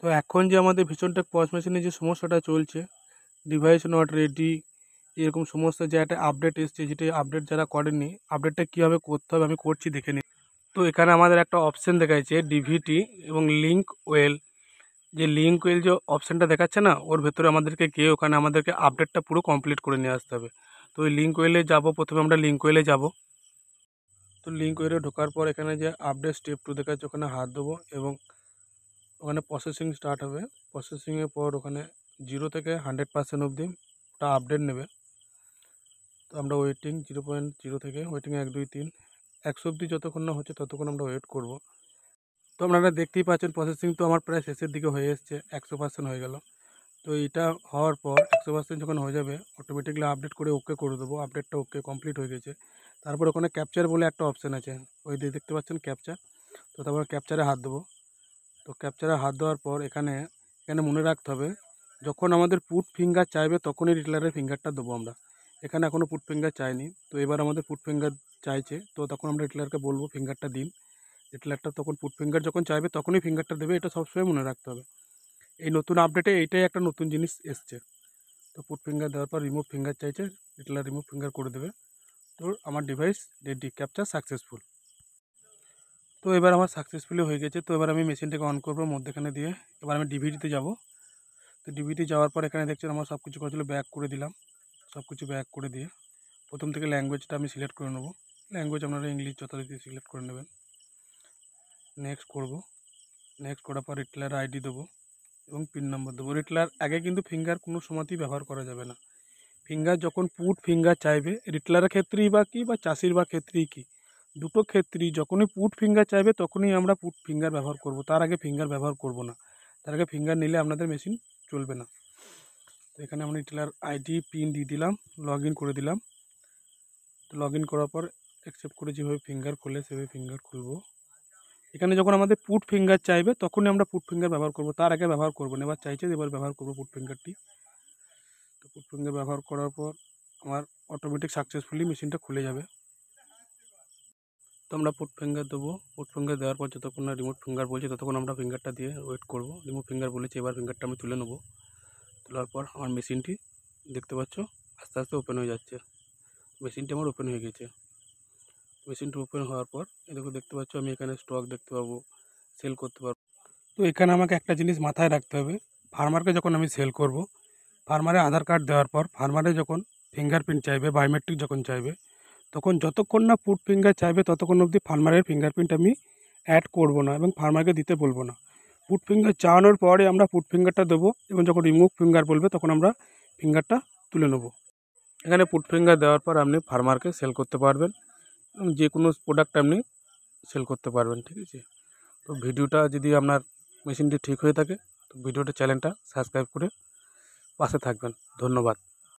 তো এখন যে আমাদের ভিশনটেক পজ মেশিনে যে সমস্যাটা চলছে, ডিভাইস নট রেডি, এরকম সমস্যা যে একটা আপডেট এসছে, যেটি আপডেট যারা করেননি, আপডেটটা কীভাবে করতে হবে আমি করছি, দেখে নিই। তো এখানে আমাদের একটা অপশান দেখাচ্ছে ডিভিটি এবং লিঙ্ক ওয়েল। যে লিঙ্ক ওয়েল যে অপশানটা দেখাচ্ছে না, ওর ভেতরে আমাদেরকে গিয়ে ওখানে আমাদেরকে আপডেটটা পুরো কমপ্লিট করে নিয়ে আসতে হবে। তো ওই লিঙ্ক ওয়েলে যাবো, প্রথমে আমরা লিঙ্ক ওয়েলে যাবো। তো লিঙ্ক ওয়েলে ঢোকার পর এখানে যে আপডেট স্টেপ 2 দেখাচ্ছে, ওখানে হাত দেবো এবং ওখানে প্রসেসিং স্টার্ট হবে। প্রসেসিংয়ের পর ওখানে 0 থেকে 100% অবধি ওটা আপডেট নেবে। তো আমরা ওয়েটিং 0.0 থেকে ওয়েটিং 1 2 3 100 অবধি যতক্ষণ না হচ্ছে ততক্ষণ আমরা ওয়েট করব। তো আপনারা দেখতেই পাচ্ছেন প্রসেসিং তো আমার প্রায় শেষের দিকে হয়ে এসছে, 100% হয়ে গেল। তো এটা হওয়ার পর 100% যখন হয়ে যাবে, অটোমেটিকলি আপডেট করে ওকে করে দেবো। আপডেটটা ওকে কমপ্লিট হয়ে গেছে। তারপর ওখানে ক্যাপচার বলে একটা অপশান আছে, ওই দেখতে পাচ্ছেন ক্যাপচার। তো তারপর ক্যাপচারে হাত দেবো। তো ক্যাপচারে হাত দেওয়ার পর এখানে মনে রাখতে হবে, যখন আমাদের পুট ফিঙ্গার চাইবে তখনই রিটেলারের ফিঙ্গারটা দেবো আমরা। এখানে এখনও পুট ফিঙ্গার চাইনি, তো এবার আমাদের পুট ফিঙ্গার চাইছে। তো তখন আমরা রিটেলারকে বলবো ফিঙ্গারটা দিন। রিটেলারটা তখন পুট ফিঙ্গার যখন চাইবে তখনই ফিঙ্গারটা দেবে, এটা সবসময় মনে রাখতে হবে। এই নতুন আপডেটে এইটাই একটা নতুন জিনিস এসছে। তো পুট ফিঙ্গার দেওয়ার পর রিমুভ ফিঙ্গার চাইছে, রিটেলার রিমুভ ফিঙ্গার করে দেবে। তো আমার ডিভাইস রেডি, ক্যাপচার সাকসেসফুল। তো এবার আমার সাকসেসফুলি হয়ে গেছে। তো এবার আমি মেশিনটাকে অন করবো মধ্যেখানে দিয়ে। এবার আমি ডিভিডিতে যাব। তো ডিভিডি যাওয়ার পর এখানে দেখছেন আমার সব কিছু করেছিল, ব্যাক করে দিলাম। সব কিছু ব্যাক করে দিয়ে প্রথম থেকে ল্যাঙ্গুয়েজটা আমি সিলেক্ট করে নেবো। ল্যাঙ্গুয়েজ আপনারা ইংলিশ যথারীতি সিলেক্ট করে নেবেন। নেক্সট করব। নেক্সট করার পর রিটেলার আইডি দেবো এবং পিন নাম্বার দেবো। রিটেলার আগে কিন্তু ফিঙ্গার কোনো সময়তেই ব্যবহার করা যাবে না। ফিঙ্গার যখন পুট ফিঙ্গার চাইবে, রিটেলারের ক্ষেত্রেই বা কী বা চাষির বা ক্ষেত্রেই কী, দুটো ক্ষেত্রেই যখনই পুট ফিঙ্গার চাইবে তখনই আমরা পুট ফিঙ্গার ব্যবহার করব। তার আগে ফিঙ্গার ব্যবহার করব না। তার আগে ফিঙ্গার নিলে আপনাদের মেশিন চলবে না। তো এখানে আমরা রিটেলার আইডি পিন দিয়ে দিলাম, লগ ইন করে দিলাম। তো লগ ইন করার পর অ্যাকসেপ্ট করে যেভাবে ফিঙ্গার খুলে সেভাবে ফিঙ্গার খুলব। এখানে যখন আমাদের পুট ফিঙ্গার চাইবে তখনই আমরা পুট ফিঙ্গার ব্যবহার করব, তার আগে ব্যবহার করব না। এবার চাইছে এবার ব্যবহার করব পুট ফিঙ্গারটি। তো পুট ফিঙ্গার ব্যবহার করার পর আমার অটোমেটিক সাকসেসফুলি মেশিনটা খুলে যাবে। তো আমরা পুট ফিঙ্গার দেবো। পুট ফিঙ্গার দেওয়ার পর যতক্ষণ না রিমোট ফিঙ্গার বলছে ততক্ষণ আমরা ফিঙ্গারটা দিয়ে ওয়েট করব। রিমোট ফিঙ্গার বলেছে, এবার ফিঙ্গারটা আমি তুলে নেব। তোলার পর আমার মেশিনটি দেখতে পাচ্ছ আস্তে আস্তে ওপেন হয়ে যাচ্ছে। মেশিনটি আমার ওপেন হয়ে গেছে। মেশিনটি ওপেন হওয়ার পর এদিকে দেখতে পাচ্ছ আমি এখানে স্টক দেখতে পাবো, সেল করতে পারবো। তো এখানে আমাকে একটা জিনিস মাথায় রাখতে হবে, ফার্মারকে যখন আমি সেল করব, ফার্মারে আধার কার্ড দেওয়ার পর ফার্মারে যখন ফিঙ্গারপ্রিন্ট চাইবে, বায়োমেট্রিক যখন চাইবে, তখন যতক্ষণ না পুট ফিঙ্গার চাইবে ততক্ষণ অবধি ফার্মারের ফিঙ্গারপ্রিন্ট আমি অ্যাড করব না এবং ফার্মারকে দিতে বলবো না। পুট ফিঙ্গার চাওয়ানোর পরে আমরা পুট ফিঙ্গারটা দেবো এবং যখন রিমুভ ফিঙ্গার বলবে তখন আমরা ফিঙ্গারটা তুলে নেব। এখানে পুট ফিঙ্গার দেওয়ার পর আপনি ফার্মারকে সেল করতে পারবেন, যে কোনো প্রোডাক্ট আপনি সেল করতে পারবেন। ঠিক আছে। তো ভিডিওটা যদি আপনার মেশিনটি ঠিক হয়ে থাকে তো ভিডিওটা চ্যানেলটা সাবস্ক্রাইব করে পাশে থাকবেন। ধন্যবাদ।